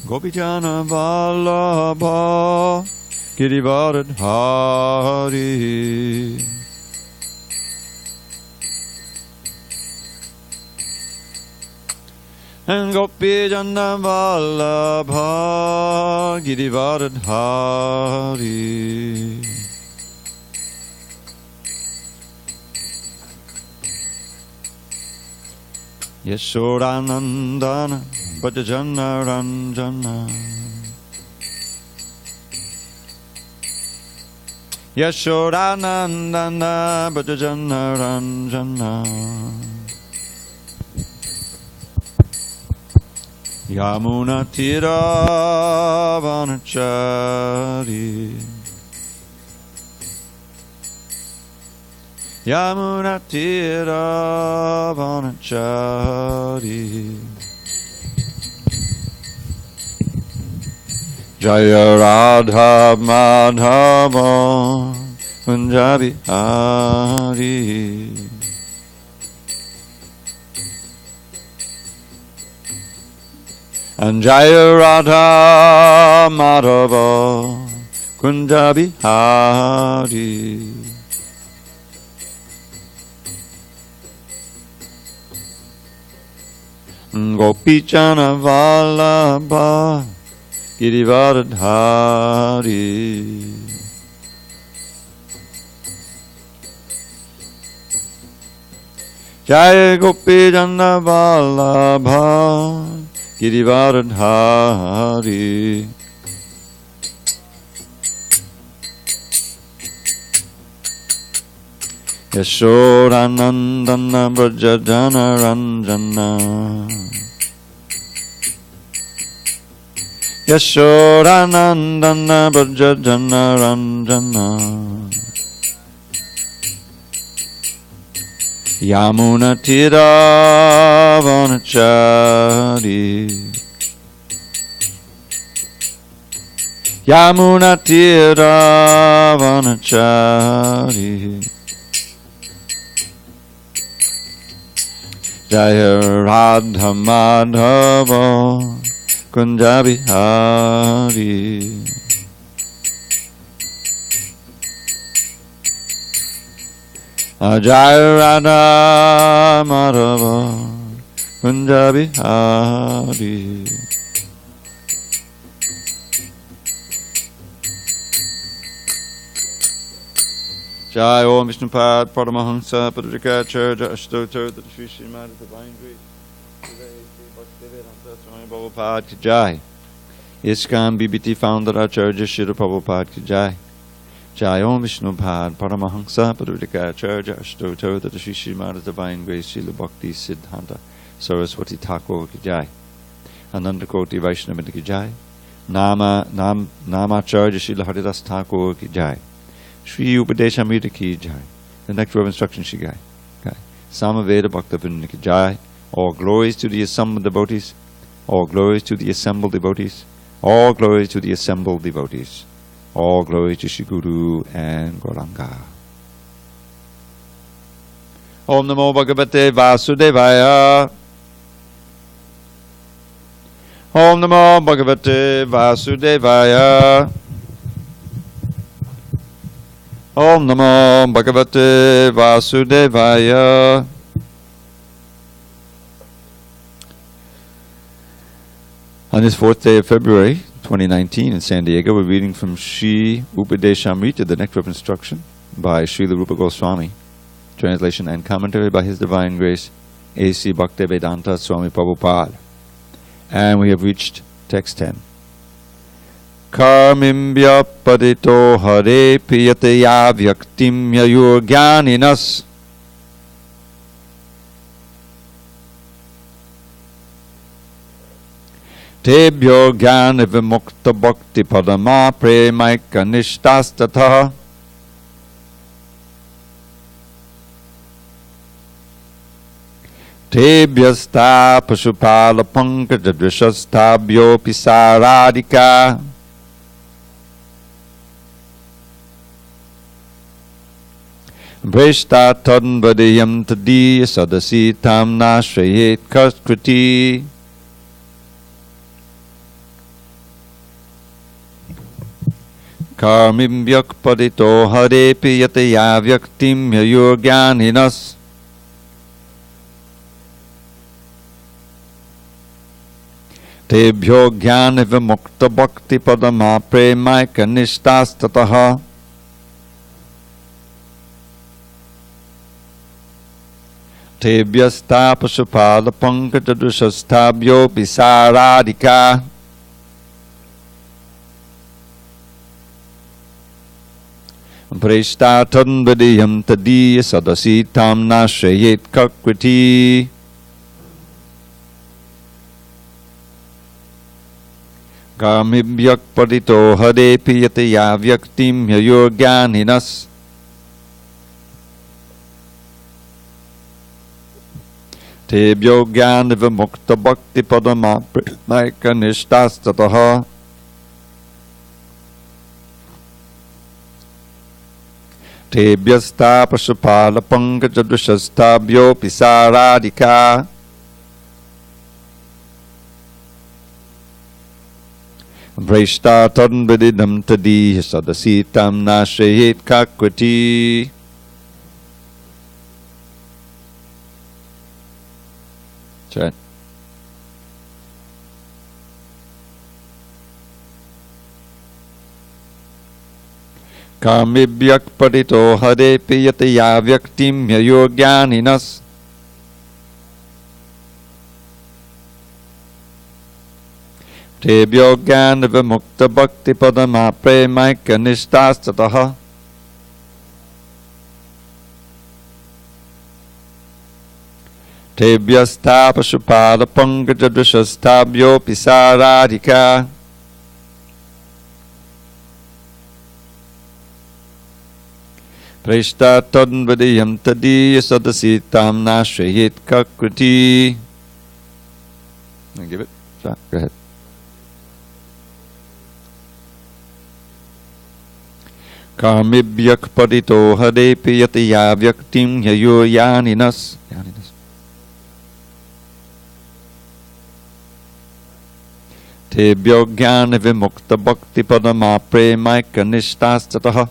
Gopijana Vallabha Girivardhari. And Gopijana Vallabha Girivardhari. Yashodanandana Bhajana Ranjana. Yashodanandana Bhajana Ranjana. Yamuna Tira Vanachari. Yamuna Tira Vanachari. Jaya Radha Madhava Punjabi Hari. And Jaya Radha Madhava Kunjabi Hari. Gopichana Vallabha Girivardhari. Jaya Gopichana Vallabha Girivardhari. Yashodanandana Brajajana Ranjana. Yashodanandana Brajajana Ranjana. Yamuna Tira Vanachari. Yamuna Tira Vanachari. Jaya Radha Madhava Kunjabi Hari. Jaya Radha Madhava Kunjabi Hari. Jai Om Vishnupad Paramahansa Padrikacharya Ashtotar the Sri Srimad Divine Grace Swami Prabhupada Ki Jai. ISKCON BBT founder Acharya Shri Prabhupada Ki Jai. Jai Om Vishnupad Paramahansa Padrikacharya Ashtotar the Sri Srimad Divine Grace Srila Bhakti Siddhanta Saraswati Thakur Ki Jai. Ananda Koti Vaishnava Ki Jai. Namacharya Srila Haridas Thakur Ki Jai. Shri Upadesamrta Ki Jai. The Nectar of Instruction Ki Jai. Samaveda Bhakta Vrinda Ki Jai. All glories to the assembled devotees. All glories to the assembled devotees. All glories to the assembled devotees. All glories to Shri Guru and Gauranga. Om Namo Bhagavate Vasudevaya. Om Namo Bhagavate Vasudevaya. Om Namo Bhagavate Vasudevaya. On this 4th day of February 2019 in SanDiego, we're reading from Sri Upadesamrta, the Nectar of Instruction, by Srila Rupa Goswami. Translation and commentary by His Divine Grace, A.C. Bhaktivedanta Swami Prabhupada. And we have reached text 10. Karmimbhya padito hare priyataya vyaktim yayurgyaninas. Tebhyo jnana vimukta bhakti padama premaika nishtastataha. Tebhyasta pasupala pankaj drishastabhyo pisaradika. Brishta tadvadiyam tadi sadasi tam nashrayet kaskriti. Karmibhyak padito harepi yataya vyaktim yayurgyaninas. Tebhyo jnana vimukta bhakti padama premaika nishtastataha. Tebhyasta pasupala pankajadusastabhyo pisaradika. Preshtatam vidiyam tadiya sadasitam nashrayet kakriti. Karmibhyak padito harepi yataya vyaktim yayurgyaninas. Tebhyo jnana vimukta bhakti padama premaika nishtastataha. Tebhyasta pasupala pankajadusastabhyo pisaradika. Vreshtatam vididam tadi sadasitam nashrayet kakriti. Chat. Karmibhyak padito harepi yataya vyaktim yayurgyaninas. Tebhyo jnana vimukta bhakti padama premaika nishtastataha. Tebhyasta pasupala pankajadusastabhyo pisaradika. Preshtatam vidiyam tadiya sadasitam nashrayet kakriti. Give it a shot. Go ahead. Karmibhyak padito harepi yataya vyaktim yayurgyaninas. Tebhyo jnana vimukta bhakti padama premaika nishtastataha.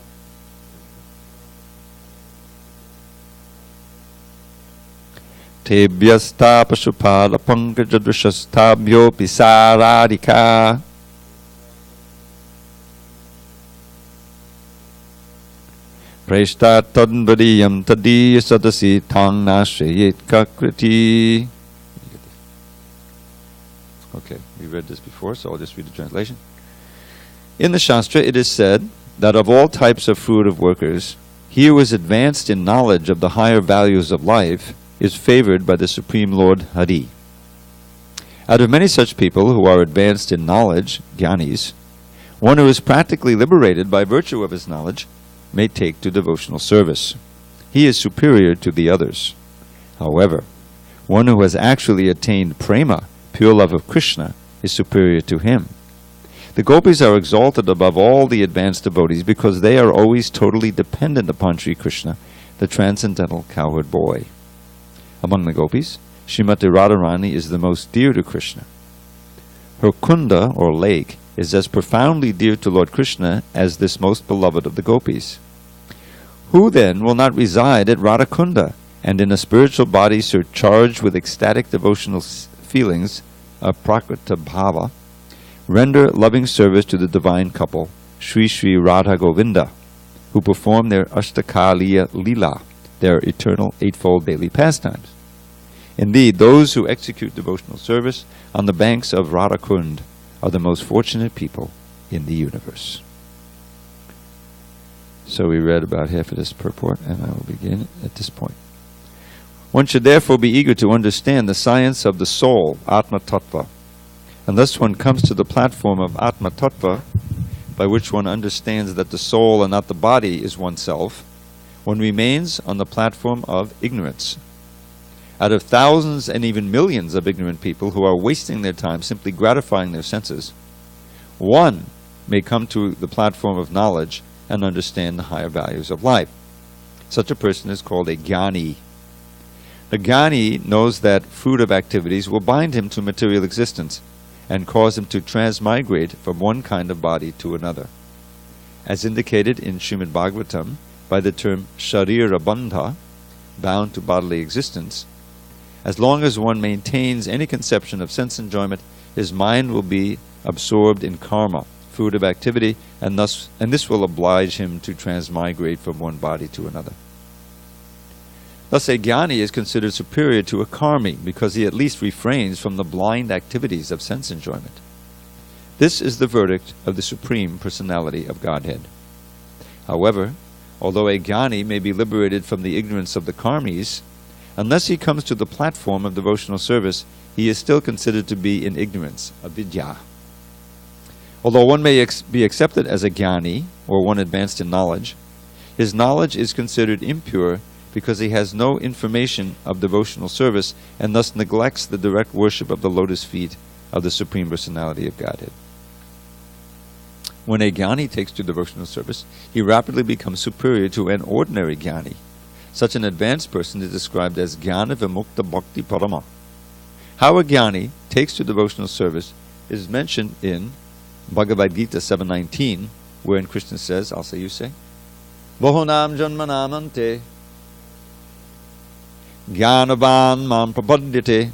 Tebhyasta pasupala pankajadusastabhyo pisaradika. Preshtatam vidiyam tadiya sadasitam nashrayet kakriti. Okay, we read this before, so I'll just read the translation. In the Shastra, it is said that of all types of fruit of workers, he who is advanced in knowledge of the higher values of life is favored by the Supreme Lord Hari. Out of many such people who are advanced in knowledge, jnanis, one who is practically liberated by virtue of his knowledge may take to devotional service. He is superior to the others. However, one who has actually attained prema, pure love of Krishna, is superior to him. The gopis are exalted above all the advanced devotees because they are always totally dependent upon Sri Krishna, the transcendental cowherd boy. Among the gopis, Srimati Radharani is the most dear to Krishna. Her kunda, or lake, is as profoundly dear to Lord Krishna as this most beloved of the gopis. Who then will not reside at Radhakunda and in a spiritual body surcharged with ecstatic devotional feelings of prakrita bhava, render loving service to the divine couple, Sri Sri Radha Govinda, who perform their Ashtakaliya Leela, their eternal eightfold daily pastimes. Indeed, those who execute devotional service on the banks of Radhakund are the most fortunate people in the universe. So we read about half of this purport, and I will begin at this point. One should therefore be eager to understand the science of the soul, Atma Tattva. Unless one comes to the platform of Atma Tattva, by which one understands that the soul and not the body is oneself, one remains on the platform of ignorance. Out of thousands and even millions of ignorant people who are wasting their time simply gratifying their senses, one may come to the platform of knowledge and understand the higher values of life. Such a person is called a jnani. The jnani knows that fruitive activities will bind him to material existence and cause him to transmigrate from one kind of body to another. as indicated in Srimad Bhagavatam by the term Sharira Bandha, bound to bodily existence, as long as one maintains any conception of sense enjoyment, his mind will be absorbed in karma, fruit of activity, and this will oblige him to transmigrate from one body to another. Thus, a jnani is considered superior to a karmi because he at least refrains from the blind activities of sense enjoyment. This is the verdict of the Supreme Personality of Godhead. However, although a jnani may be liberated from the ignorance of the karmis, unless he comes to the platform of devotional service, he is still considered to be in ignorance, avidya. Although one may be accepted as a jnani, or one advanced in knowledge, his knowledge is considered impure because he has no information of devotional service and thus neglects the direct worship of the lotus feet of the Supreme Personality of Godhead. When a jnani takes to devotional service, he rapidly becomes superior to an ordinary jnani. Such an advanced person is described as jnana vimukta bhakti parama. How a jnani takes to devotional service is mentioned in Bhagavad Gita 7:19, wherein Krishna says, I'll say, you say, Bahunam janmanamante Jnanavan mam prapadyate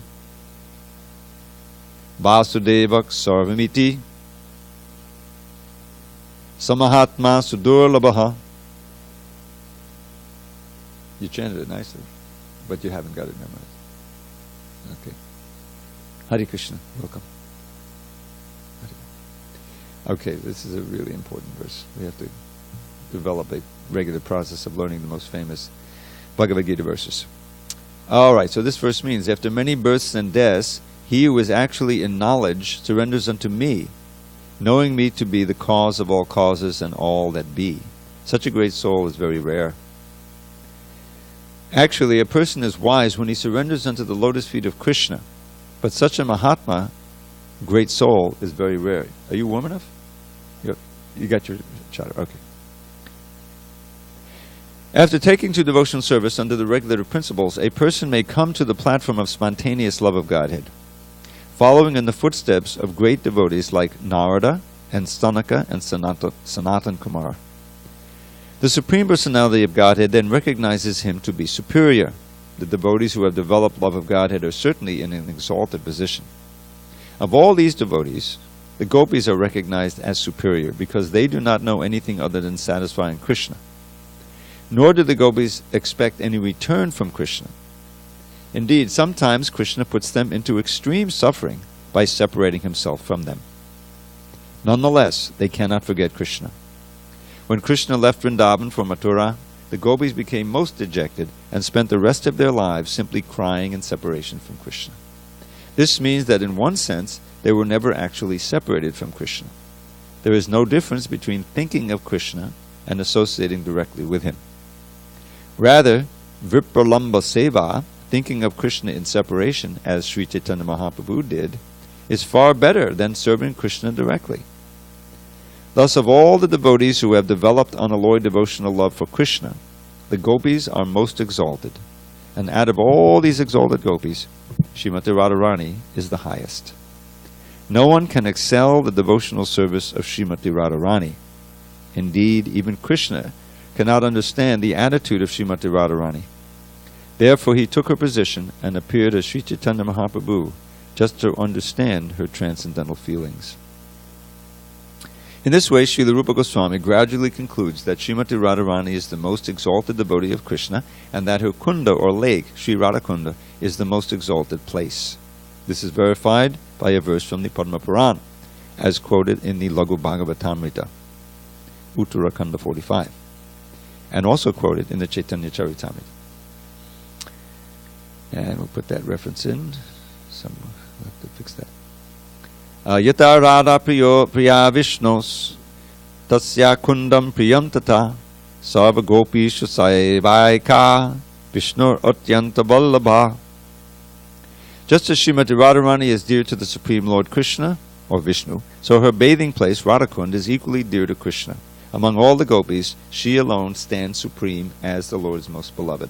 Vasudevak sarvamiti Samahatma sudurlabha. You chanted it nicely, but you haven't got it memorized. Okay. Hare Krishna, welcome. Okay, this is a really important verse. We have to develop a regular process of learning the most famous Bhagavad Gita verses. Alright, so this verse means, after many births and deaths, he who is actually in knowledge surrenders unto me, knowing me to be the cause of all causes and all that be. Such a great soul is very rare. Actually, a person is wise when he surrenders unto the lotus feet of Krishna, but such a Mahatma, great soul, is very rare. Are you warm enough? You got your chatter, okay. After taking to devotional service under the regulative principles, a person may come to the platform of spontaneous love of Godhead, following in the footsteps of great devotees like Narada and Stanaka and Sanatan Kumara. The Supreme Personality of Godhead then recognizes him to be superior. The devotees who have developed love of Godhead are certainly in an exalted position. Of all these devotees, the gopis are recognized as superior because they do not know anything other than satisfying Krishna. Nor do the gopis expect any return from Krishna. Indeed, sometimes Krishna puts them into extreme suffering by separating himself from them. Nonetheless, they cannot forget Krishna. When Krishna left Vrindavan for Mathura, the gopis became most dejected and spent the rest of their lives simply crying in separation from Krishna. This means that in one sense, they were never actually separated from Krishna. There is no difference between thinking of Krishna and associating directly with him. Rather, Vipralamba Seva, thinking of Krishna in separation, as Sri Chaitanya Mahaprabhu did, is far better than serving Krishna directly. Thus, of all the devotees who have developed unalloyed devotional love for Krishna, the gopis are most exalted. And out of all these exalted gopis, Srimati Radharani is the highest. No one can excel the devotional service of Srimati Radharani. Indeed, even Krishna cannot understand the attitude of Srimati Radharani. Therefore he took her position and appeared as Sri Chaitanya Mahaprabhu just to understand her transcendental feelings. In this way, Srila Rupa Goswami gradually concludes that Srimati Radharani is the most exalted devotee of Krishna and that her kunda or lake, Sri Radhakunda, is the most exalted place. This is verified by a verse from the Padma Purana, as quoted in the Laghu Bhagavatamrita, Uttarakanda 45, and also quoted in the Chaitanya Charitamrita. And we'll put that reference in. We'll have to fix that. Yata Radha Priya Vishnos Tasya Kundam Priyam Tata Sarva Gopishu Saivaika Vishnur Atyanta Vallabha. Just as Srimati Radharani is dear to the Supreme Lord Krishna, or Vishnu, so her bathing place, Radhakund, is equally dear to Krishna. Among all the gopis, she alone stands supreme as the Lord's most beloved.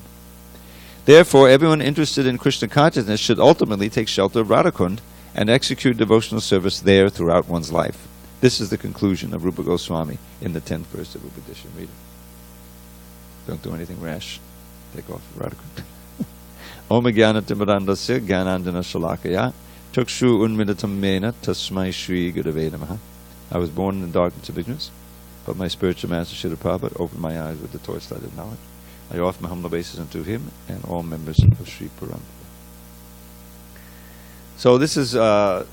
Therefore, everyone interested in Krishna consciousness should ultimately take shelter of Radhakund and execute devotional service there throughout one's life. This is the conclusion of Rupa Goswami in the 10th verse of Upadesamrta. Don't do anything rash. Take off radical. Om Jnana Timirandasya Jnanandjana Shalakaya Chakshu Unmilitam Mena Tasmai Shri Gurave Namaha. I was born in the darkness of ignorance, but my spiritual master Srila Prabhupada opened my eyes with the torchlight of knowledge. I offer my humble obeisance unto him and all members of Sri Puran. So this is a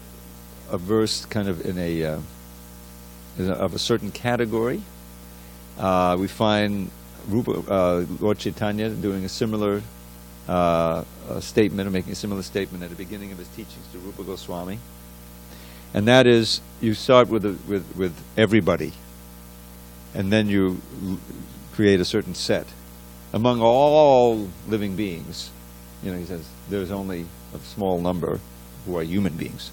verse kind of in of a certain category. We find Lord Chaitanya doing a similar statement, or making a similar statement at the beginning of his teachings to Rupa Goswami, and that is, you start with everybody, and then you create a certain set among all living beings. He says there's only a small number who are human beings,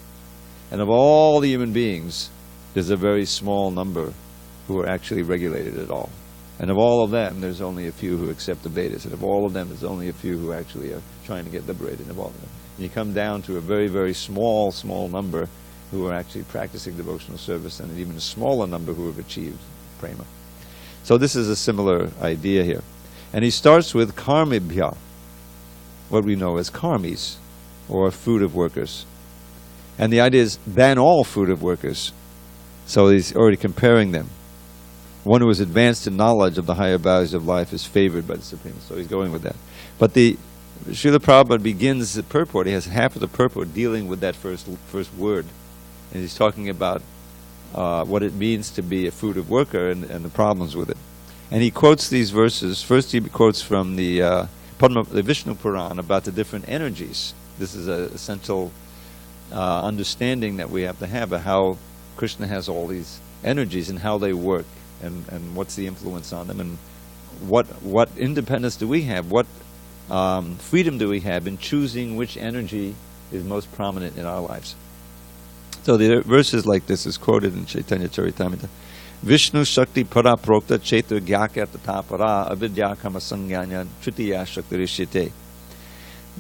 and of all the human beings, there's a very small number who are actually regulated at all. And of all of them, there's only a few who accept the Vedas. And of all of them, there's only a few who actually are trying to get liberated. Of all of them. And you come down to a very, very small number who are actually practicing devotional service, and an even smaller number who have achieved prema. So this is a similar idea here. And he starts with karmibhya, what we know as karmis, or fruitive workers. And the idea is, than all fruitive workers. So he's already comparing them. One who is advanced in knowledge of the higher values of life is favored by the Supreme. So he's going with that. But the Srila Prabhupada begins the purport. He has half of the purport dealing with that first word. And he's talking about what it means to be a fruitive worker and the problems with it. And he quotes these verses. First he quotes from the Vishnu Puran about the different energies. This is an essential understanding that we have to have of how Krishna has all these energies and how they work, and what's the influence on them, and what independence do we have, what freedom do we have in choosing which energy is most prominent in our lives. So the verses like this is quoted in Chaitanya Charitamrita. Vishnu Shakti Para Prokta Chetu Gyakya Tata Para Avidya Kama Sangyanya Tritiya Shakti Rishite.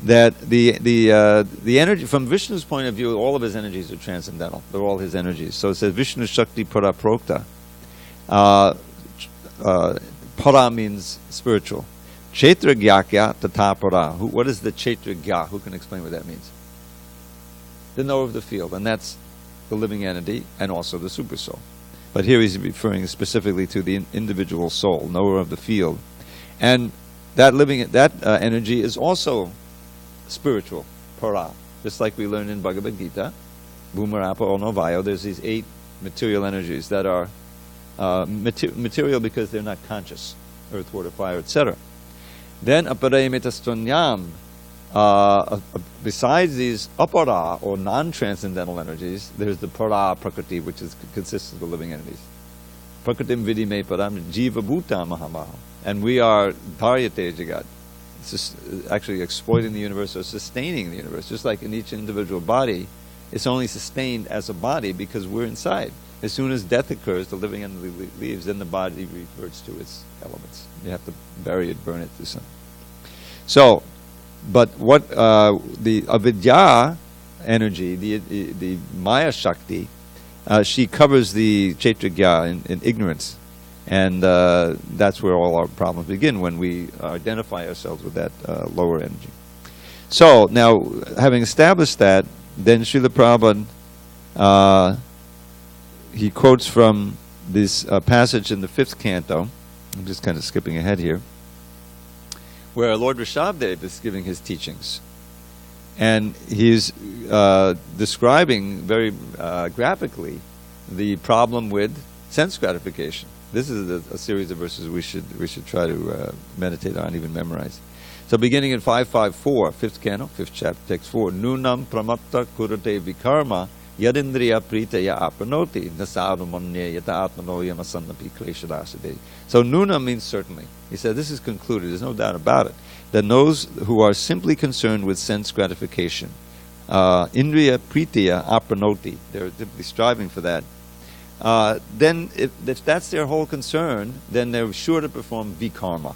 That the energy, from Vishnu's point of view, all of his energies are transcendental. They're all his energies. So it says Vishnu Shakti Para Prokta. Para means spiritual. Chetra Gyakya Tata Para. What is the Chetra Gya? Who can explain what that means? The knower of the field, and that's the living entity and also the super soul. But here he's referring specifically to the individual soul, knower of the field, and that energy is also spiritual, para. Just like we learn in Bhagavad Gita, Bhumarapa or Novayo, there's these 8 material energies that are material because they're not conscious, earth, water, fire, etc. Then aparayamitastvanyam, besides these apara or non-transcendental energies, there's the para prakriti, which consists of the living entities. Prakritim vidime param jiva bhuta mahamaha. And we are dharyate jagat, actually exploiting the universe or sustaining the universe. Just like in each individual body, it's only sustained as a body because we're inside. As soon as death occurs, the living entity leaves, then the body reverts to its elements. You have to bury it, burn it, do something. So, but what the avidya energy, the Maya Shakti, she covers the Chetragya in ignorance. And that's where all our problems begin, when we identify ourselves with that lower energy. So, now, having established that, then Srila Prabhupada, he quotes from this passage in the 5th canto. I'm just kind of skipping ahead here, where Lord Rishabdev is giving his teachings. And he's describing very graphically the problem with sense gratification. This is a series of verses we should try to meditate on, even memorize. So beginning in 554, 5th canto, 5th chapter, text 4, Nunam pramatta kurate vikarma yadindriya pritaya apranoti nasarumonye yata atmanoyam asannapi kleshadasade. So nuna means certainly. He said this is concluded, there's no doubt about it, that those who are simply concerned with sense gratification, indriya pritaya apranoti, they're simply striving for that, then if that's their whole concern, then they're sure to perform vikarma.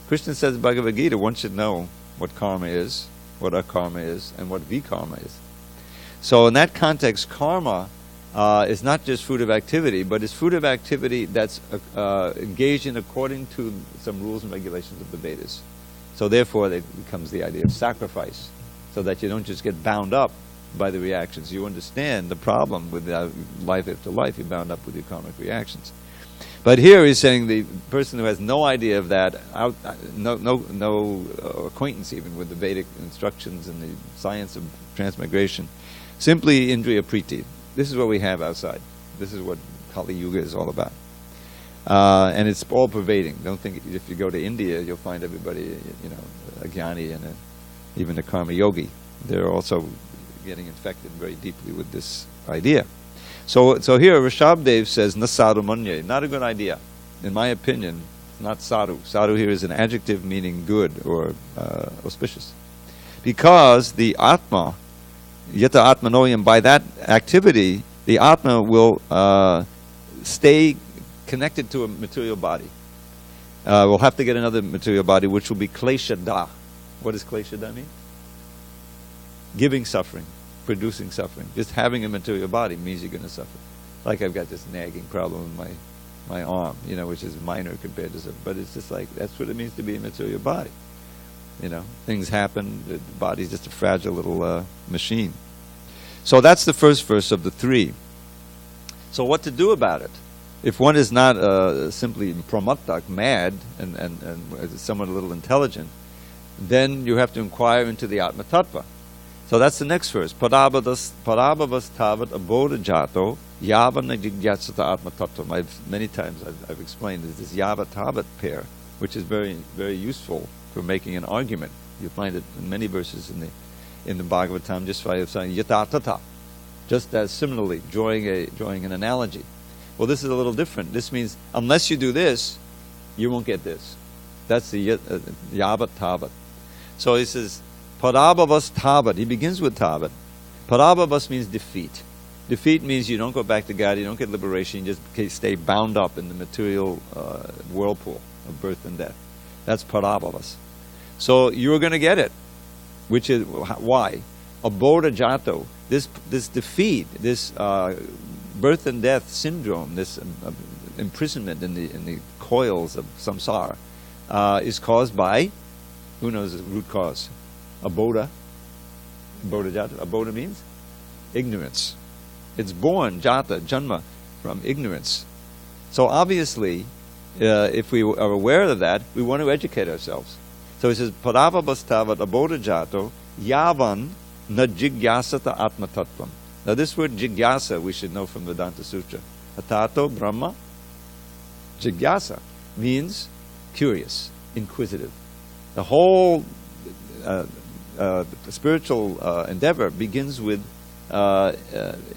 Krishna says in Bhagavad Gita, one should know what karma is, what akarma is, and what vikarma is. So in that context, karma is not just fruitive activity, but it's fruitive activity that's engaged in according to some rules and regulations of the Vedas. So therefore, it becomes the idea of sacrifice, so that you don't just get bound up by the reactions. You understand the problem with life after life. You're bound up with your karmic reactions. But here he's saying the person who has no idea of that, no acquaintance even with the Vedic instructions and the science of transmigration, simply indriya priti. This is what we have outside. This is what Kali Yuga is all about. And it's all pervading. Don't think if you go to India, you'll find everybody, a jnani and even a karma yogi. They're also getting infected very deeply with this idea. So here Rishabdev says, na sadhu manye, not a good idea. In my opinion, not sadhu. Sadhu here is an adjective meaning good or auspicious. Because the Atma, yata atmanoyam, by that activity, the Atma will stay connected to a material body. We'll have to get another material body, which will be kleshada. What does kleshada mean? Giving suffering, producing suffering. Just having a material body means you're going to suffer. Like I've got this nagging problem with my arm, which is minor compared to something. But it's just like, that's what it means to be a material body. Things happen, the body's just a fragile little machine. So that's the first verse of the 3. So what to do about it? If one is not simply pramattak, mad, and somewhat a little intelligent, then you have to inquire into the Atma Tattva. So that's the next verse. Parabhavas tavat abodha jato yavana jigyasata Atma Tattva. Many times I've explained this yava tavat pair, which is very, very useful for making an argument. You'll find it in many verses in the Bhagavatam, just by saying yatatata, just as similarly, drawing an analogy. Well, this is a little different. This means, unless you do this, you won't get this. That's the yavat tavat. So he says, parabhavas tavat. He begins with tavat. Parabhavas means defeat. Defeat means you don't go back to God, you don't get liberation, you just stay bound up in the material whirlpool of birth and death. That's parabhavas. So you're going to get it. Which is, why? Abodha jato. This defeat, this birth and death syndrome, this imprisonment in the coils of samsara, is caused by, who knows the root cause? Abodha. Abodha jata. Abodha means ignorance. It's born, jata, janma, from ignorance. So obviously, if we are aware of that, we want to educate ourselves. So he says, Parabhavastavat abodha jato yavan na jigyasata atma tattvam. Now this word jigyasa we should know from Vedanta Sutra. Atato Brahma jigyasa means curious, inquisitive. The whole spiritual endeavor begins with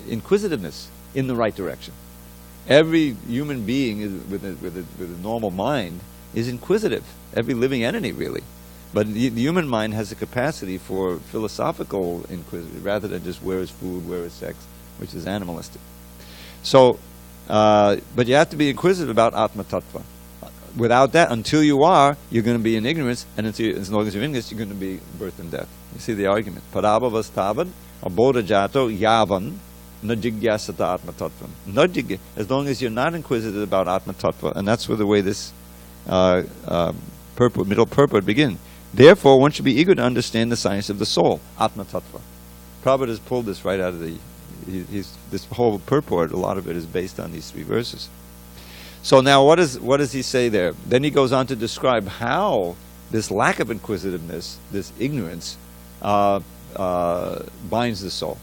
inquisitiveness in the right direction. Every human being with a normal mind is inquisitive. Every living entity, really. But the human mind has a capacity for philosophical inquiry rather than just where is food, where is sex, which is animalistic. So, but you have to be inquisitive about Atma Tattva. Without that, until you are, you're going to be in ignorance, and as long as you're in ignorance, you're going to be birth and death. You see the argument. Parabhavas tavad, abodha jato, yavan, na jigyasata Atma Tattvam. As long as you're not inquisitive about Atma Tattva, and that's where the way this middle purport begins. Therefore, one should be eager to understand the science of the soul, Atma Tattva. Prabhupada has pulled this right out of this whole purport, a lot of it is based on these 3 verses. So now what does he say there? Then he goes on to describe how this lack of inquisitiveness, this ignorance, binds the soul.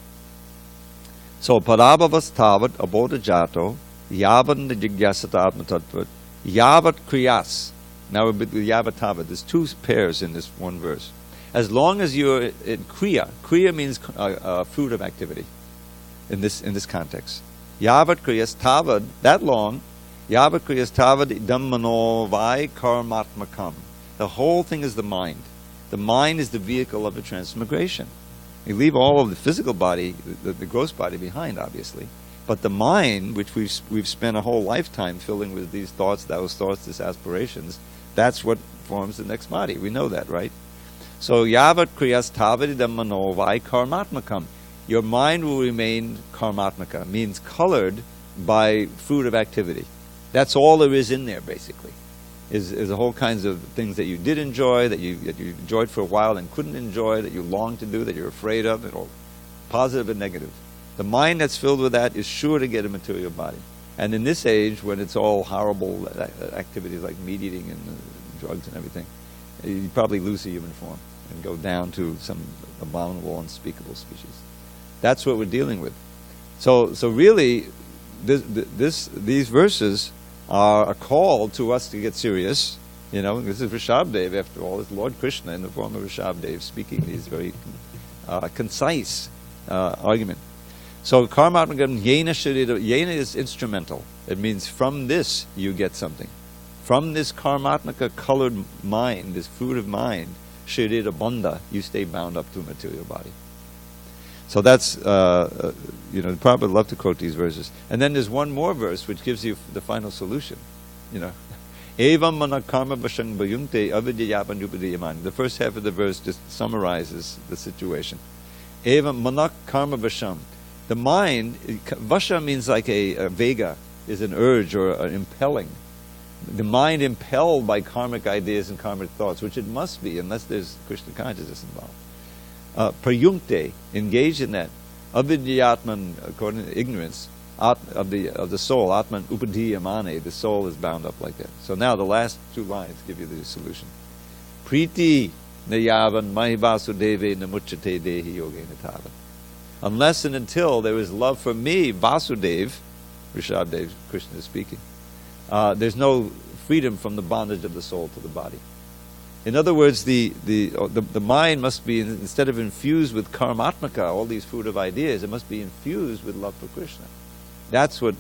So, parabhavas tavat abodha jato yavan jigyasata Atma Tattva yavat kriyas. Now with yavat tavat, there's 2 pairs in this one verse. As long as you're in kriya means fruit of activity in this context. Yavat kriyas tavad, that long, yavat kriyas tavad idam mano vai karmatmakam. The whole thing is the mind. The mind is the vehicle of the transmigration. You leave all of the physical body, the gross body behind, obviously. But the mind, which we've spent a whole lifetime filling with these thoughts, these aspirations, that's what forms the next body. We know that, right? So, yavat kriyas tavididam mano vai karmatmakam. your mind will remain karmatmaka, means colored by fruit of activity. That's all there is in there, basically. Is a whole kinds of things that you did enjoy, that you enjoyed for a while and couldn't enjoy, that you long to do, that you're afraid of, and all positive and negative. The mind that's filled with that is sure to get a material body. And in this age, when it's all horrible activities like meat eating and drugs and everything, you probably lose the human form and go down to some abominable, unspeakable species. That's what we're dealing with. So really, these verses are a call to us to get serious. You know, this is Rishabdev, after all. It's Lord Krishna in the form of Rishabdev speaking these very concise argument. So karmatmakam yena sharira, yena is instrumental. It means from this you get something. From this karmatmaka colored mind, this fruit of mind, sharira bandha, you stay bound up to a material body. So that's, the Prabhupada would love to quote these verses. And then there's one more verse which gives you the final solution. Evam mana karma bashang bayungte avidyayapan upadyaman. The first half of the verse just summarizes the situation. Evam mana karma basham. The mind, vasha means like a vega, is an urge or an impelling. The mind impelled by karmic ideas and karmic thoughts, which it must be unless there's Krishna consciousness involved. Prayunkte, engaged in that. Avidyatman, according to ignorance of the soul, atman upadiyamane, the soul is bound up like that. So now the last two lines give you the solution. Priti nayavan mahivasudeve namuchate dehi yogena tavan. Unless and until there is love for me, Vasudev, Rishabdev, Krishna is speaking, there's no freedom from the bondage of the soul to the body. In other words, the mind must be, instead of infused with karmatmaka, all these fruit of ideas, it must be infused with love for Krishna. That's what,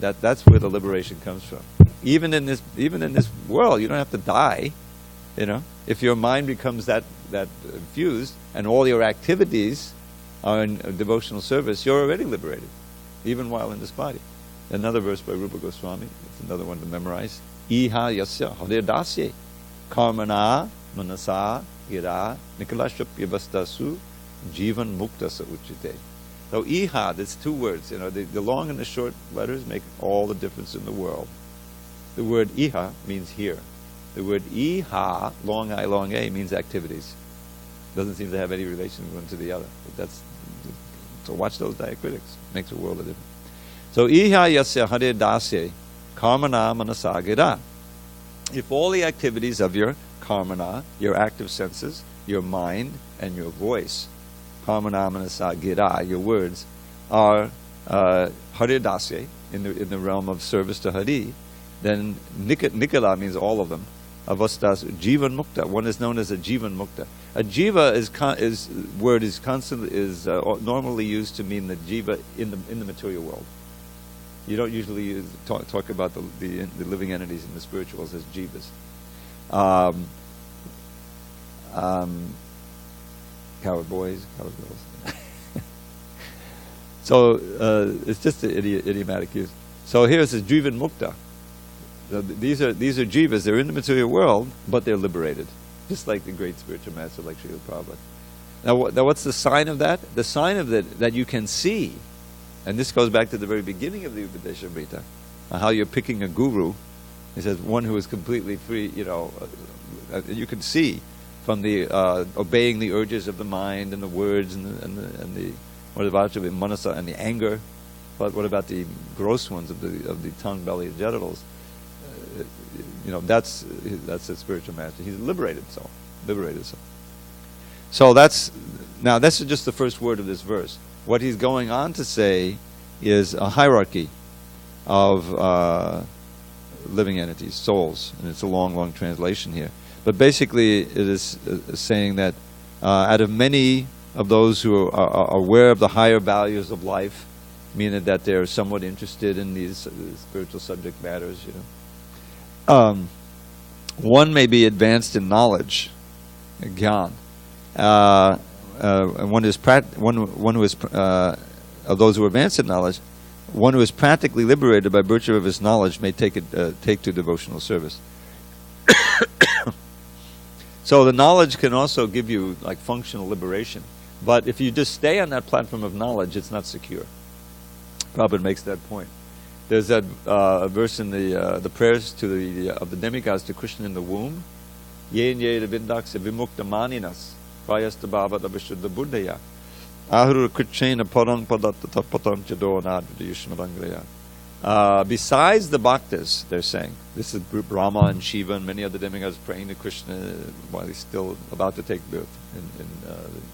that's where the liberation comes from. Even in this world, you don't have to die. If your mind becomes that infused, and all your activities are in devotional service, you're already liberated, even while in this body. Another verse by Rupa Goswami, it's another one to memorize. Iha yasya haridasye karmana manasa gira nikalashapyavastasu jivan muktasa uchite. So iha, that's two words. The long and the short letters make all the difference in the world. The word iha means here. The word iha, long I, long a, means activities. Doesn't seem to have any relation one to the other. But so watch those diacritics. Makes a world of difference. So iha yasya hare dasye karmana manasa gira. If all the activities of your karmana, your active senses, your mind, and your voice, karmana manasa gira, your words, are hare dasye, in the realm of service to Hari, then nikala means all of them. Avastas jivan mukta. One is known as a jivan mukta. A jiva is normally used to mean the jiva in the material world. You don't usually talk about the living entities in the spirituals as jivas. Coward boys, coward girls. So it's just an idiomatic use. So here it says jivan mukta. These are jivas. They're in the material world, but they're liberated, just like the great spiritual master, like Srila Prabhupada. Now, what's the sign of that? The sign of that you can see, and this goes back to the very beginning of the Upadesamrta, how you're picking a guru. It says one who is completely free. You can see from the obeying the urges of the mind and the words and the what about the manasa and the anger, but what about the gross ones of the tongue, belly, and genitals? That's a spiritual master. He's liberated soul. So this is just the first word of this verse. What he's going on to say is a hierarchy of living entities, souls, and it's a long translation here. But basically, it is saying that out of many of those who are aware of the higher values of life, meaning that they're somewhat interested in these spiritual subject matters, one may be advanced in knowledge, gyan. One who is of those who are advanced in knowledge, one who is practically liberated by virtue of his knowledge may take to devotional service. So the knowledge can also give you like functional liberation. But if you just stay on that platform of knowledge, it's not secure. Prabhupada makes that point. There's that verse in the prayers to of the demigods to Krishna in the womb. Yen ye vindaksa vimukta maninas prayasta bhavad abhishuddha buddhaya ahuru krichena padam padatta patam chadonad yushmadangraya. Besides the bhaktas, they're saying, this is Brahma and Shiva and many other demigods praying to Krishna while he's still about to take birth in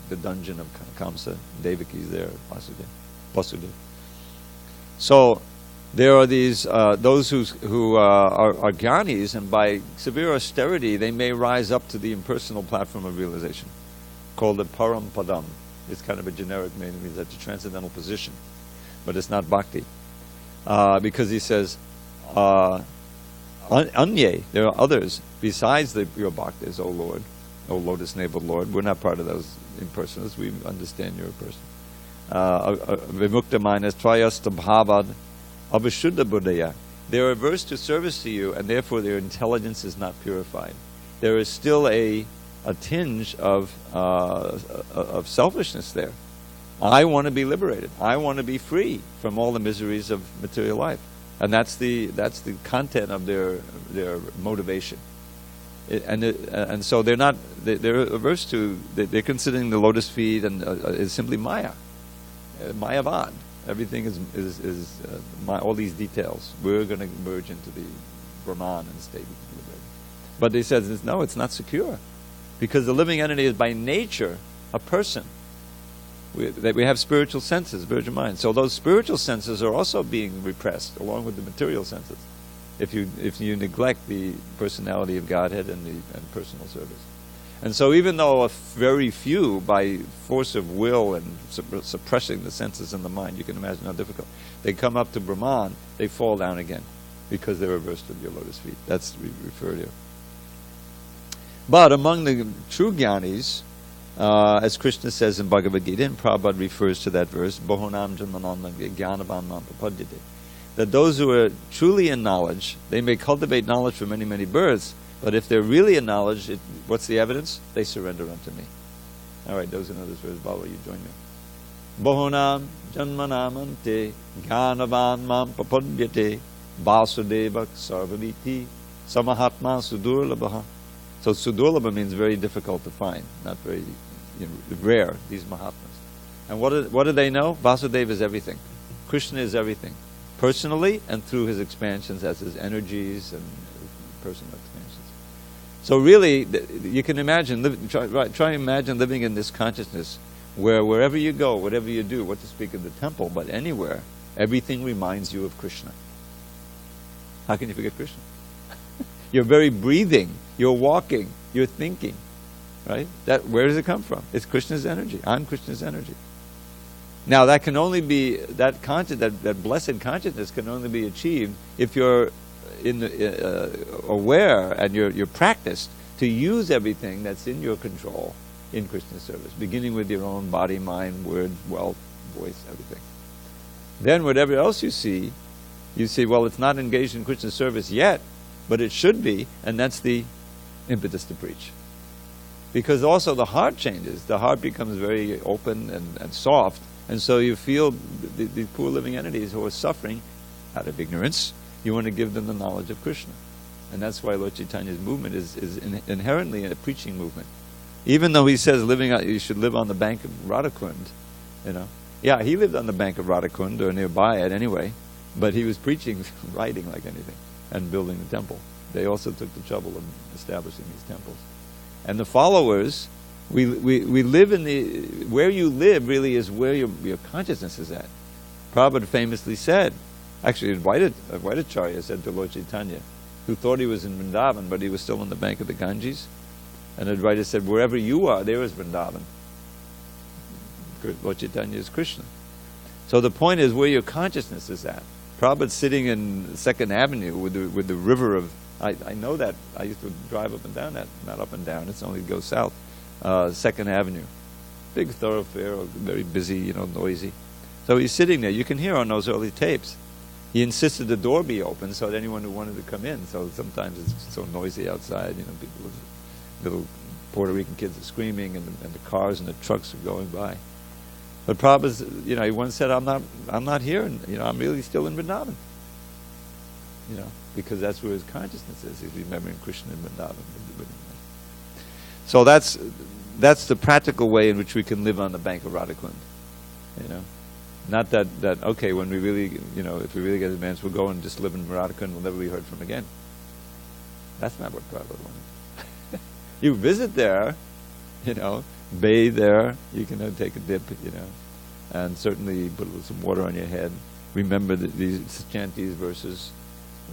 the dungeon of Kamsa. Devaki's there, Vasudeva. So there are these those who are jnanis, and by severe austerity they may rise up to the impersonal platform of realization, called the Param Padam. It's kind of a generic name, it means that's a transcendental position, but it's not bhakti. Because he says, Anye, there are others besides your bhaktas, O Lord, O lotus-naveled Lord. We're not part of those impersonalists. We understand you're a person. Vimukta minus trayasta bhavad abhishuddha buddhaya. They're averse to service to you, and therefore their intelligence is not purified. There is still a tinge of selfishness there. I want to be liberated. I want to be free from all the miseries of material life, and that's the content of their motivation. And so they're averse to. They're considering the lotus feet and is simply Maya, Mayavad. Everything is all these details. We're going to merge into the Brahman and stay liberated. But they said no, it's not secure, because the living entity is by nature a person. We have spiritual senses, spiritual minds. So those spiritual senses are also being repressed along with the material senses, if you neglect the personality of Godhead and personal service. And so even though a very few, by force of will and suppressing the senses and the mind, you can imagine how difficult, they come up to Brahman, they fall down again because they're averse to your lotus feet. That's referred to. But among the true jnanis, as Krishna says in Bhagavad Gita, and Prabhupada refers to that verse, Bahunam Janmanam Jnanavan Mam Prapadyate, that those who are truly in knowledge, they may cultivate knowledge for many, many births, but if they're really in knowledge, what's the evidence? They surrender unto me. All right, those who know this verse, Baba, you join me. Bahunam Janmanamante Jnanavan Mam Prapadyate Vasudeva Sarvamiti Samahatma Sudurlabha. So Sudurlabha means very difficult to find, not very rare, these Mahatmas. And what do they know? Vasudeva is everything. Krishna is everything. Personally and through his expansions as his energies and personal expansions. So really, you can imagine, try and imagine living in this consciousness where wherever you go, whatever you do, what to speak of the temple, but anywhere, everything reminds you of Krishna. How can you forget Krishna? Your very breathing, your walking, your thinking, right? Where does it come from? It's Krishna's energy. I'm Krishna's energy. Now that can only be, that blessed consciousness can only be achieved if you're aware and you're practiced to use everything that's in your control in Krishna's service, beginning with your own body, mind, word, wealth, voice, everything. Then whatever else you see, well, it's not engaged in Krishna's service yet, but it should be, and that's the impetus to preach. Because also the heart changes. The heart becomes very open and soft, and so you feel the poor living entities who are suffering out of ignorance, you want to give them the knowledge of Krishna. And that's why Lord Chaitanya's movement is inherently a preaching movement. Even though he says you should live on the bank of Radhakund, Yeah, he lived on the bank of Radhakund, or nearby it anyway, but he was preaching, writing like anything, and building the temple. They also took the trouble of establishing these temples. And the followers, we live in where you live really is where your consciousness is at. Prabhupada famously said, actually Advaitacharya said to Lord Chaitanya, who thought he was in Vrindavan, but he was still on the bank of the Ganges, and Advaita said, wherever you are, there is Vrindavan. Lord Chaitanya is Krishna. So the point is where your consciousness is at. Prabhupada's sitting in 2nd Avenue with the river of, I know that, I used to drive up and down that, not up and down, it's only go south, 2nd Avenue. Big thoroughfare, very busy, noisy. So he's sitting there, you can hear on those early tapes. He insisted the door be open so that anyone who wanted to come in, so sometimes it's so noisy outside, people with little Puerto Rican kids are screaming, and the cars and the trucks are going by. But Prabhupada's, he once said, I'm not here, and I'm really still in Vrindavan. Because that's where his consciousness is. He's remembering Krishna in Vrindavan. So that's the practical way in which we can live on the bank of Radhakund. Not that okay, when we really, if we really get advanced, we'll go and just live in Radhakund, we'll never be heard from again. That's not what Prabhupada wanted. You visit there, bathe there, you can take a dip, and certainly put some water on your head. Remember these chant these verses.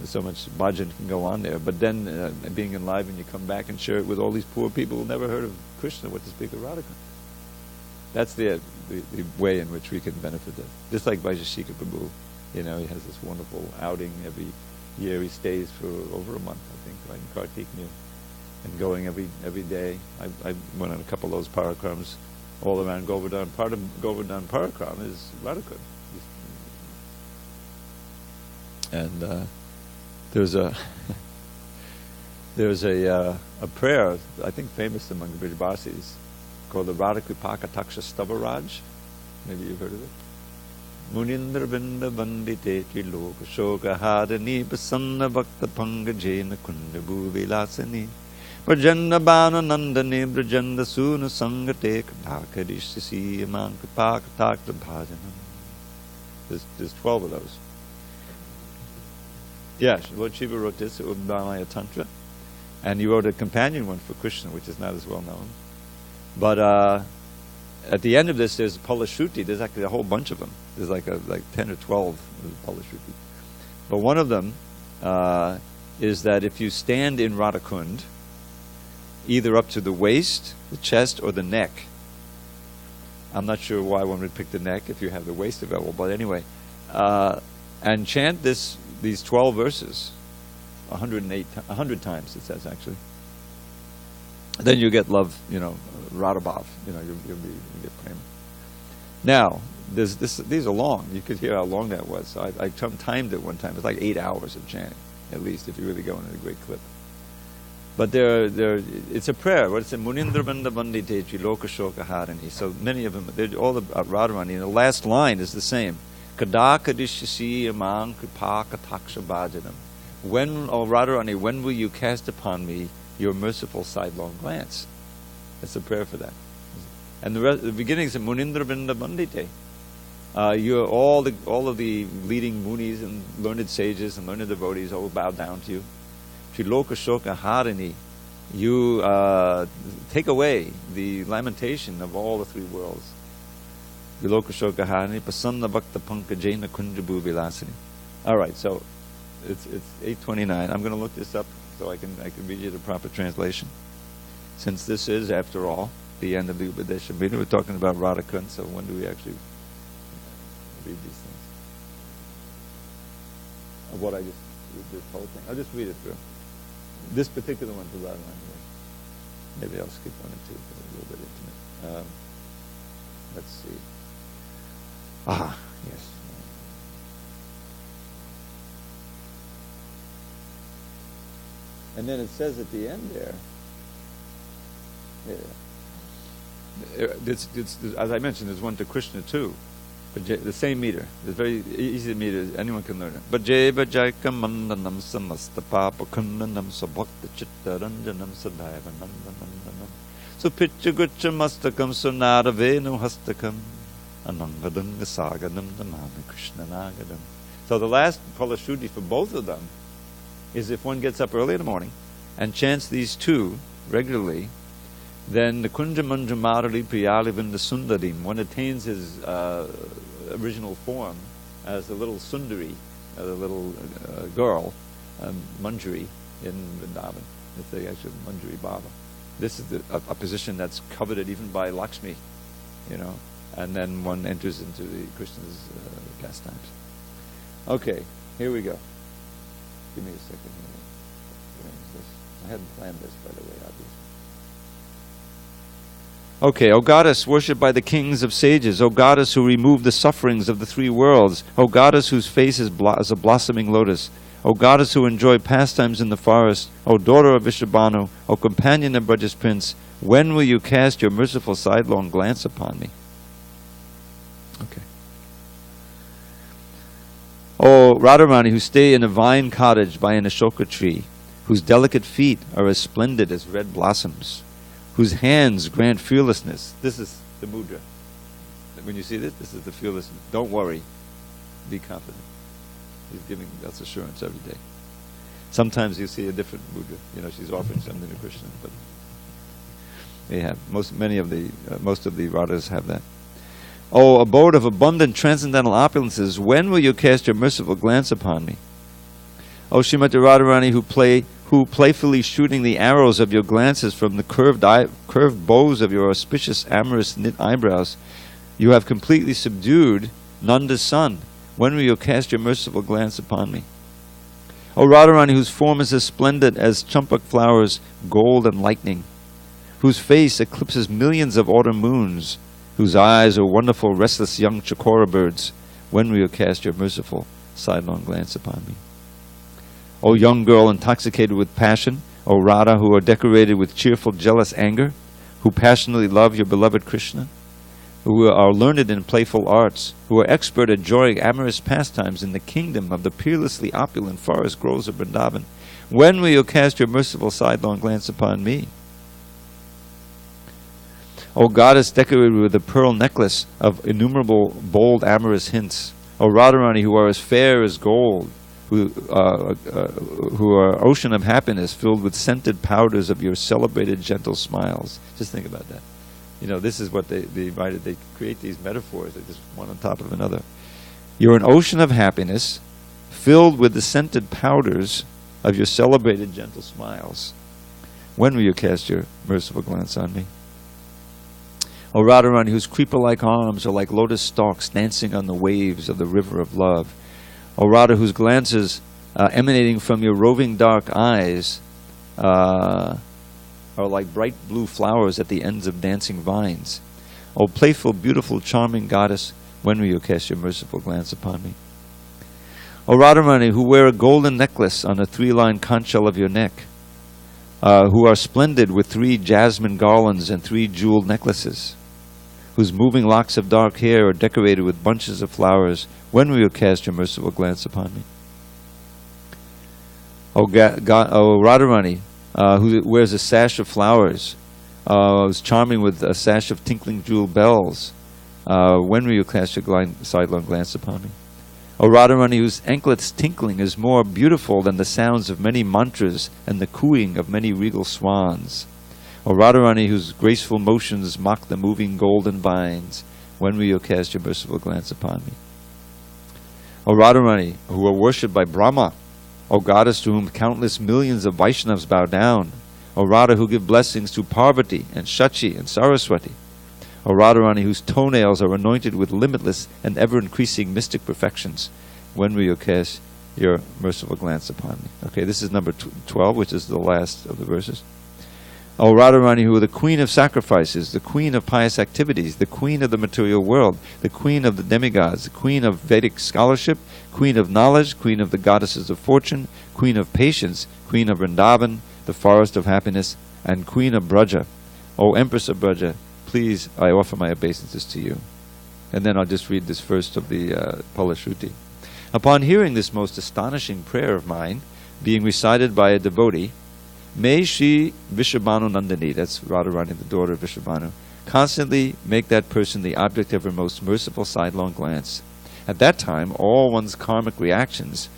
So much bhajan can go on there. But then, being in live, and you come back and share it with all these poor people who never heard of Krishna, what to speak of Radhakund. That's the way in which we can benefit it. Just like Vaisheshika Prabhu, he has this wonderful outing every year. He stays for over a month, I think, right in Kartik New, and going every day. I went on a couple of those parikrams all around Govardhan. Part of Govardhan parikram is Radhakund. And there's a prayer, I think famous among the Brijbasis, called the Radhakripaka Taksha Stavaraj. Maybe you've heard of it. Munindra Binda Bandite Triloka Shoka Hadani Prasanna Bhakta Pangajena Kunda Bhuvilasani Brajanda Bana Nandane Brajanda Suna Sangate Kadakadishisi Amankapaka Takta Bhajanam. There's 12 of those. Yes, Lord Shiva wrote this, Udbhamaya Tantra, and he wrote a companion one for Krishna, which is not as well known. But at the end of this, there's Palashruti. There's actually a whole bunch of them. There's like 10 or 12 Palashruti. But one of them is that if you stand in Radhakund, either up to the waist, the chest, or the neck. I'm not sure why one would pick the neck if you have the waist available, but anyway, and chant these 12 verses 100 times, it says, actually. Then you get love, Radhabhav, you'll get prema. Now, these are long. You could hear how long that was. So I timed it one time. It's like 8 hours of chanting, at least, if you really go into a great clip. But it's a prayer. What it says, Munindra Banda Bandite Triloka Shoka Harani. So many of them, they're all about Radharani. And the last line is the same. Kadakadishasi Amang Kripaka Taksha Bhajanam. When, O Radharani, when will you cast upon me your merciful sidelong glance? That's a prayer for that. And the beginning is Munindra Binda Bandite. You're all of the leading munis and learned sages and learned devotees all bow down to you. Triloka Shoka Harini. You take away the lamentation of all the three worlds. Triloka Shoka Harini Prasanna Bhakta Pankajena Kunjabu Vilasini. All right, so it's 8:29. I'm going to look this up so I can read you the proper translation. Since this is, after all, the end of the Upadesamrta, we're talking about Radhakund, so when do we actually read these things? Of what I just read, this whole thing. I'll just read it through. This particular one's a Radharani. Maybe I'll skip one or two, but a little bit intimate. Let's see. Yes. And then it says at the end there, as I mentioned, there's one to Krishna too, but the same meter. It's very easy to meter. Anyone can learn it. Bhaje bhajaika mandanam samasta papa kundanam sabhakta chitta ranjanam sadhaiva nandanandanam supitcha gucha mastakam sunada venu hastakam anangadam visagadam damami Krishna nagadam. So the last Palashruti for both of them is if one gets up early in the morning and chants these two regularly, then the Kunja Manja Marali Priyalivinda Sundarim, one attains his original form as a little Sundari, a little girl, Manjari in Vrindavan. It's the actual Manjari Baba. This is a position that's coveted even by Lakshmi, and then one enters into the Krishna's pastimes. Okay, here we go. Give me a second here. I hadn't planned this, by the way, obviously. Okay, O Goddess, worshipped by the kings of sages, O Goddess who removed the sufferings of the three worlds, O Goddess whose face is a blossoming lotus, O Goddess who enjoyed pastimes in the forest, O daughter of Vishabhanu, O companion of Braja's prince, when will you cast your merciful sidelong glance upon me? Okay. Oh, Radharani, who stay in a vine cottage by an Ashoka tree, whose delicate feet are as splendid as red blossoms, whose hands grant fearlessness. This is the mudra. When you see this is the fearlessness. Don't worry. Be confident. He's giving us assurance every day. Sometimes you see a different mudra. You know, she's offering something to Krishna, but they have most of the Radhas have that. Oh, abode of abundant transcendental opulences, when will you cast your merciful glance upon me? O Srimati Radharani, who playfully shooting the arrows of your glances from the curved bows of your auspicious amorous knit eyebrows, you have completely subdued Nanda's son. When will you cast your merciful glance upon me? O Radharani, whose form is as splendid as champak flowers, gold and lightning, whose face eclipses millions of autumn moons, whose eyes are wonderful, restless young chakora birds, when will you cast your merciful sidelong glance upon me? O young girl intoxicated with passion, O Radha, who are decorated with cheerful, jealous anger, who passionately love your beloved Krishna, who are learned in playful arts, who are expert at enjoying amorous pastimes in the kingdom of the peerlessly opulent forest groves of Vrindavan, when will you cast your merciful sidelong glance upon me? O goddess decorated with a pearl necklace of innumerable bold amorous hints, O Radharani, who are as fair as gold, who are ocean of happiness filled with scented powders of your celebrated gentle smiles. Just think about that. You know, this is what they create these metaphors, they just one on top of another. You're an ocean of happiness filled with the scented powders of your celebrated gentle smiles. When will you cast your merciful glance on me? O Radharani, whose creeper-like arms are like lotus stalks dancing on the waves of the river of love. O Radha, whose glances emanating from your roving dark eyes are like bright blue flowers at the ends of dancing vines. O playful, beautiful, charming goddess, when will you cast your merciful glance upon me? O Radharani, who wear a golden necklace on the three-lined conch shell of your neck, who are splendid with 3 jasmine garlands and 3 jeweled necklaces, whose moving locks of dark hair are decorated with bunches of flowers, when will you cast your merciful glance upon me? O Radharani, who wears a sash of flowers, is charming with a sash of tinkling jewel bells, when will you cast your sidelong glance upon me? O Radharani, whose anklets tinkling is more beautiful than the sounds of many mantras and the cooing of many regal swans. O Radharani, whose graceful motions mock the moving golden vines, when will you cast your merciful glance upon me? O Radharani, who are worshipped by Brahma, O goddess to whom countless millions of Vaishnavas bow down, O Radha, who give blessings to Parvati and Shachi and Saraswati, O Radharani, whose toenails are anointed with limitless and ever-increasing mystic perfections, when will you cast your merciful glance upon me? Okay, this is number 12, which is the last of the verses. O Radharani, who are the queen of sacrifices, the queen of pious activities, the queen of the material world, the queen of the demigods, the queen of Vedic scholarship, queen of knowledge, queen of the goddesses of fortune, queen of patience, queen of Vrindavan, the forest of happiness, and queen of Braja. O Empress of Braja, please, I offer my obeisances to you. And then I'll just read this first of the Palashruti. Upon hearing this most astonishing prayer of mine, being recited by a devotee, may Shri Vrishabhanu Nandini, that's Radharani, the daughter of Vrishabhanu, constantly make that person the object of her most merciful sidelong glance. At that time, all one's karmic reactions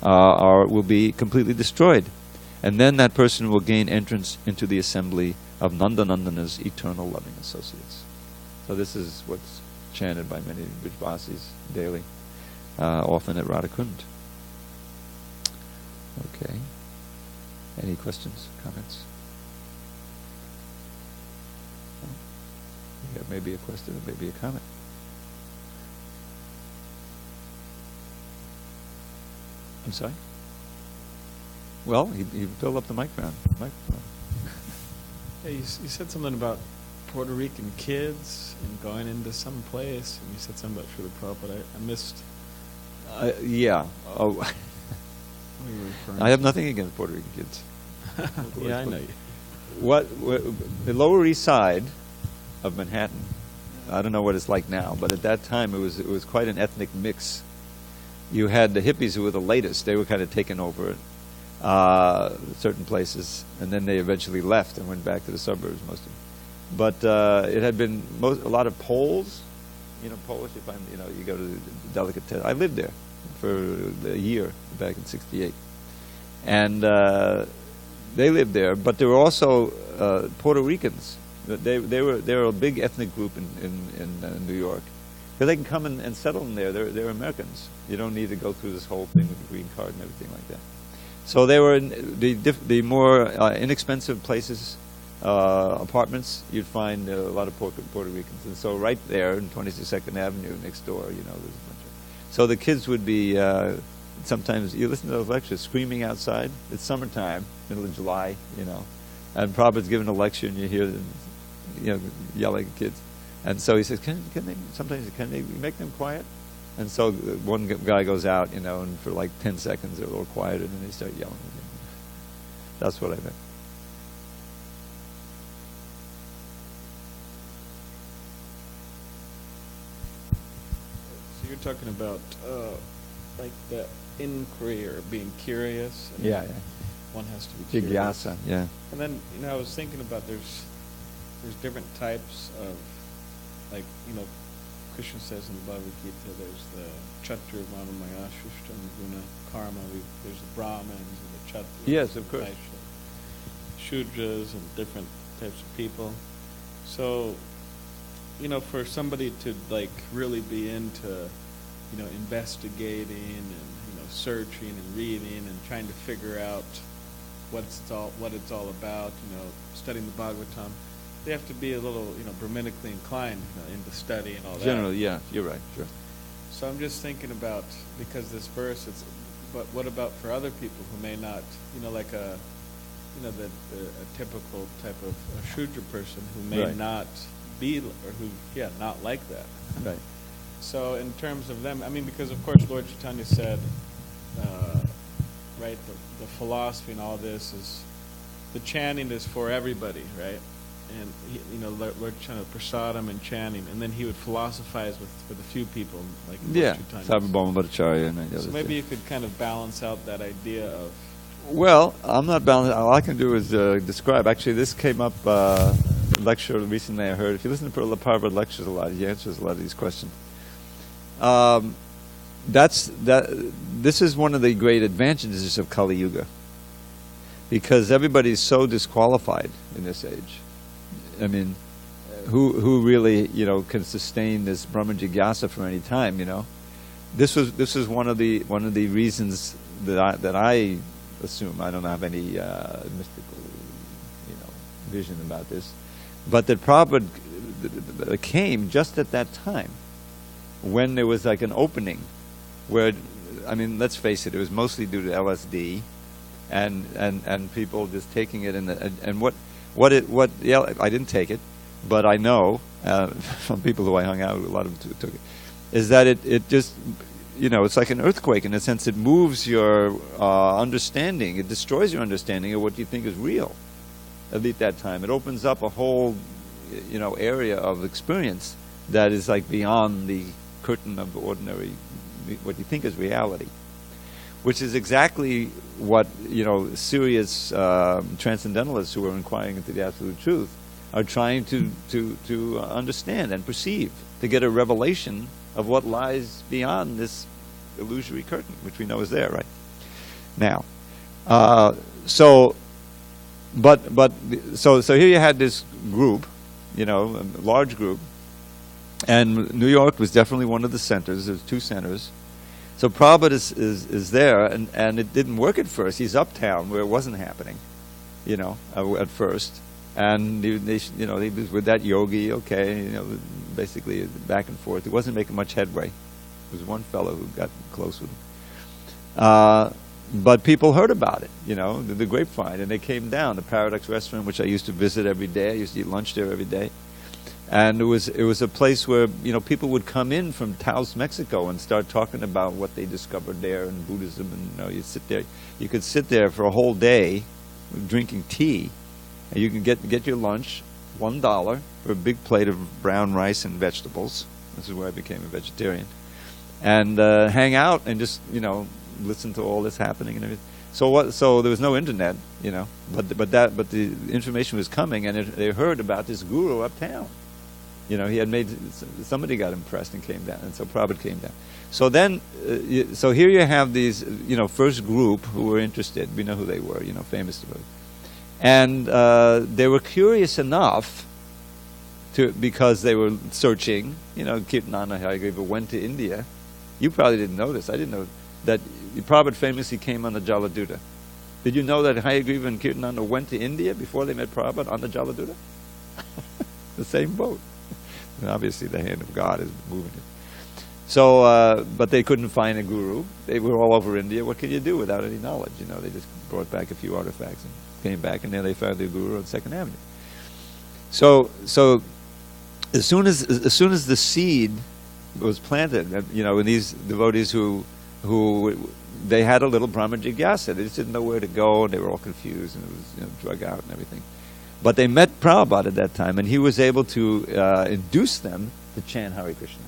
will be completely destroyed, and then that person will gain entrance into the assembly of Nandanandana's eternal loving associates. So this is what's chanted by many Vrijvasis daily, often at Radhakund. Okay. Any questions, comments? No? Yeah, maybe a question or maybe a comment. I'm sorry? Well, he filled up the microphone. Yeah, you said something about Puerto Rican kids and going into some place, and you said something about Srila Prabhupada. I missed. Yeah. Oh. What are you referring I have nothing against Puerto Rican kids. Yeah, I know you. the Lower East Side of Manhattan, I don't know what it's like now, but at that time it was quite an ethnic mix. You had the hippies who were the latest; they were kind of taking over certain places, and then they eventually left and went back to the suburbs, most of them. But it had been a lot of Poles. Polish. You go to the delicatessen. I lived there for a year back in '68, and they lived there. But there were also Puerto Ricans. They were a big ethnic group in New York, because they can come and settle in there. They're Americans. You don't need to go through this whole thing with the green card and everything like that. So they were in the more inexpensive places. Apartments, you'd find a lot of Puerto Ricans, and so right there in 22nd Avenue next door, there's a bunch of. So the kids would be sometimes you listen to those lectures screaming outside. It's summertime, middle of July, and Prabhupada's giving a lecture, and you hear them, yelling at kids, and so he says, can they make them quiet? And so one guy goes out, and for like 10 seconds they're a little quieter, and then they start yelling again. That's what I meant. You're talking about like the inquiry or being curious. Yeah. One has to be curious. Jigyasa, yeah. And then I was thinking about there's different types of, like Krishna says in the Bhagavad Gita, there's the Kshatriya, Varna, Shishta, Guna, Karma. There's the Brahmins and the Kshatriyas. Yes, of course. Shudras and different types of people. So, for somebody to really be into, investigating and searching and reading and trying to figure out what it's all about, studying the Bhagavatam, they have to be a little, Brahminically inclined into study and all that. Generally, yeah, you're right, sure. So I'm just thinking about, because this verse, but what about for other people who may not, like a typical type of a Shudra person who may not be, or who, not like that. Right. So in terms of them, because of course Lord Chaitanya said, the philosophy and all this is, the chanting is for everybody, right? And Lord Chaitanya prasadam and chanting, and then he would philosophize with a few people, like Lord Chaitanya. Sarvabhauma Bhattacharya and so maybe you could kind of balance out that idea of. Well, I'm not balanced. All I can do is describe. Actually, this came up lecture recently I heard. If you listen to Prabhupada lectures a lot, he answers a lot of these questions. This is one of the great advantages of Kali Yuga, because everybody's so disqualified in this age. Who really can sustain this Brahma Jigyasa for any time? This was one of the reasons that I assume. I don't have any mystical vision about this, but that Prabhupada came just at that time when there was like an opening where, let's face it, it was mostly due to LSD and people just taking it and I didn't take it, but I know from people who I hung out with, a lot of them took it, is that it just it's like an earthquake in a sense. It moves your understanding. It destroys your understanding of what you think is real. At least that time, it opens up a whole area of experience that is like beyond the curtain of ordinary, what you think is reality, which is exactly what serious transcendentalists who are inquiring into the absolute truth are trying to understand and perceive, to get a revelation of what lies beyond this illusory curtain, which we know is there, right? Now, so here you had this group, a large group, and New York was definitely one of the centers. There's two centers. So Prabhupada is there, and it didn't work at first. He's uptown where it wasn't happening, at first. And he was with that yogi, basically back and forth. He wasn't making much headway. There was one fellow who got close with him. But people heard about it, the grapevine, and they came down. The Paradox Restaurant, which I used to visit every day. I used to eat lunch there every day. And it was a place where people would come in from Taos, Mexico, and start talking about what they discovered there in Buddhism. And you could sit there for a whole day, drinking tea, And you can get your lunch, $1 for a big plate of brown rice and vegetables. This is where I became a vegetarian. And hang out and just, listen to all this happening and everything. So there was no internet, but the information was coming, and they heard about this guru uptown. He had made, somebody got impressed and came down, and so Prabhupada came down. So then, so here you have these, first group who were interested. We know who they were, famous devotees. And they were curious enough because they were searching, Kirtananda Hayagriva went to India. You probably didn't know this. I didn't know that Prabhupada famously came on the Jaladuta. Did you know that Hayagriva and Kirtananda went to India before they met Prabhupada on the Jaladuta? The same boat. And obviously the hand of God is moving it. So, but they couldn't find a guru. They were all over India. What could you do without any knowledge? They just brought back a few artifacts and came back, and then they found the guru on 2nd Avenue. So as soon as the seed was planted, in these devotees who they had a little Brahma Jigyasa. They just didn't know where to go, and they were all confused, and it was drug out and everything. But they met Prabhupada at that time, and he was able to induce them to chant Hare Krishna.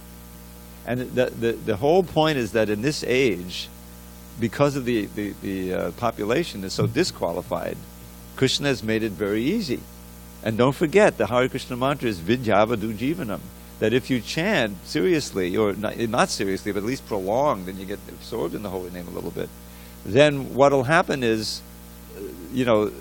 And the whole point is that in this age, because of the population is so disqualified, Krishna has made it very easy. And don't forget, the Hare Krishna mantra is Vidyavadu Jivanam. That if you chant seriously, or not seriously, but at least prolonged, and you get absorbed in the holy name a little bit, then what will happen is, because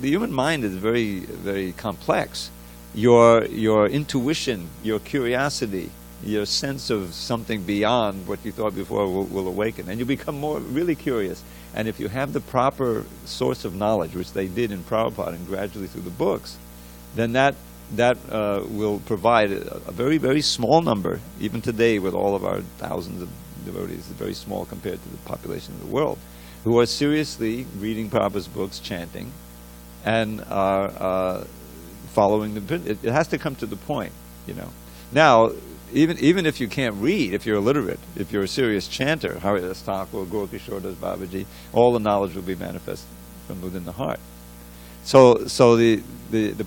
the human mind is very, very complex. Your intuition, your curiosity, your sense of something beyond what you thought before will awaken, and you become really curious. And if you have the proper source of knowledge, which they did in Prabhupada and gradually through the books, then that will provide a very, very small number, even today with all of our thousands of devotees, very small compared to the population of the world, who are seriously reading Prabhupada's books, chanting, and are following the. It has to come to the point, Now, even if you can't read, if you're illiterate, if you're a serious chanter, Haridas Thakur, Gorkishore Das Babaji, all the knowledge will be manifest from within the heart. So the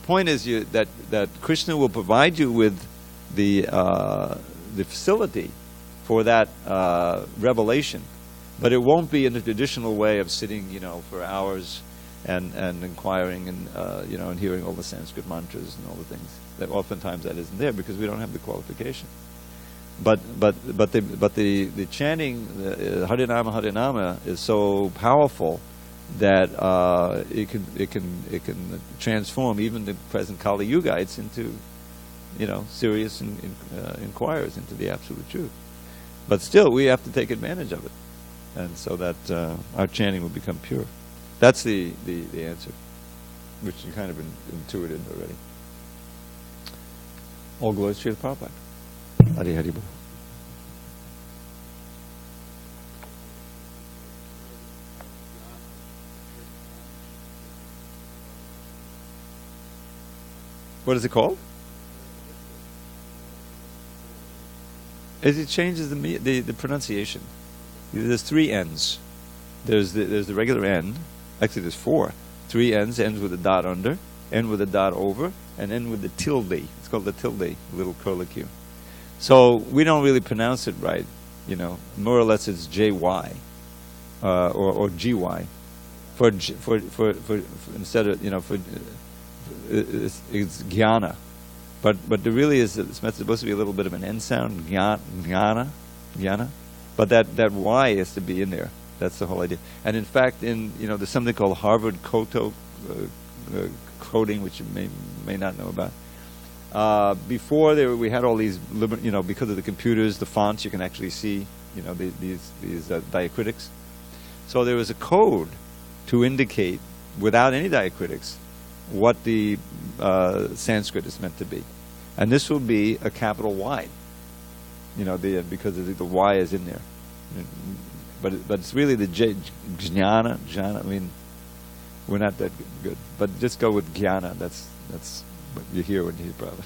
point is that Krishna will provide you with the facility for that revelation, but it won't be in the traditional way of sitting, for hours and inquiring and and hearing all the Sanskrit mantras and all the things. That oftentimes that isn't there because we don't have the qualification. But the chanting Harinama is so powerful that it can transform even the present Kali Yugites into serious inquirers into the absolute truth. But still, we have to take advantage of it, and so that our chanting will become pure. That's the answer, which you kind of intuited already. All glories to the Prabhupada. Hari Hari Bol. What is it called? It changes the pronunciation. There's 3 N's. There's the regular N. Actually, there's 4. 3 N's. Ends with a dot under, end with a dot over, and end with the tilde. It's called the tilde, little curlicue. So we don't really pronounce it right. More or less it's JY or GY. For instead of for it's jnana, but there really is, it's supposed to be a little bit of an N sound, jnana, but that Y has to be in there. That's the whole idea. And in fact, there's something called Harvard Koto coding, which you may not know about. Before we had all these, because of the computers, the fonts, you can actually see, these diacritics. So there was a code to indicate, without any diacritics, what the Sanskrit is meant to be, and this will be a capital Y. Because the Y is in there, but it's really the jnana. I mean, we're not that good, but just go with jnana. That's what you hear when you hear Prabhupada.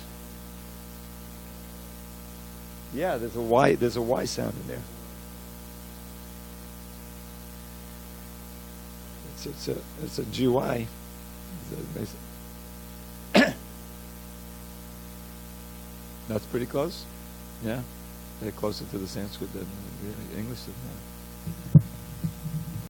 Yeah, there's a Y. There's a Y sound in there. It's a GY. That's pretty close. Yeah, they're closer to the Sanskrit than the English. Yeah.